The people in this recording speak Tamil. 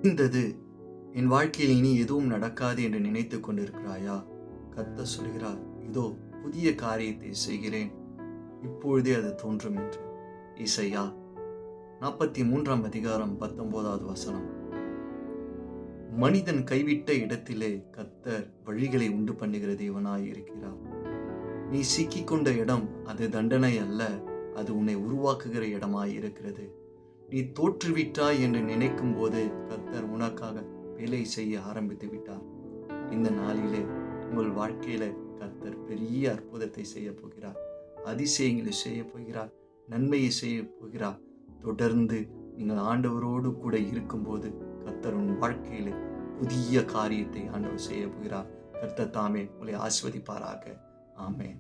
முடிந்தது, என் வாழ்க்கையில் இனி எதுவும் நடக்காது என்று நினைத்துக் கொண்டிருக்கிறாயா? கர்த்தர் சொல்கிறார், இதோ புதிய காரியத்தை செய்கிறேன், இப்பொழுதே அது தோன்றும் என்று. ஏசாயா 43:19. மனிதன் கைவிட்ட இடத்திலே கர்த்தர் வழிகளை உண்டு பண்ணுகிற தேவனாய் இருக்கிறார். நீ சிக்கிக்கொண்ட இடம் அது தண்டனை அல்ல, அது உன்னை உருவாக்குகிற இடமாய் இருக்கிறது. நீ தோற்றுவிட்டாய் என்று நினைக்கும் போது கர்த்தர் உனக்காக வேலை செய்ய ஆரம்பித்து விட்டார். இந்த நாளிலே உங்கள் வாழ்க்கையில கர்த்தர் பெரிய அற்புதத்தை செய்ய போகிறார், அதிசயங்களை செய்ய போகிறார், நன்மையை செய்ய போகிறார். தொடர்ந்து நீங்கள் ஆண்டவரோடு கூட இருக்கும்போது கர்த்தர் உன் வாழ்க்கையில புதிய காரியத்தை ஆண்டவர் செய்ய போகிறார். கர்த்தர் தாமே உங்களை ஆசீர்வதிப்பாராக. ஆமென்.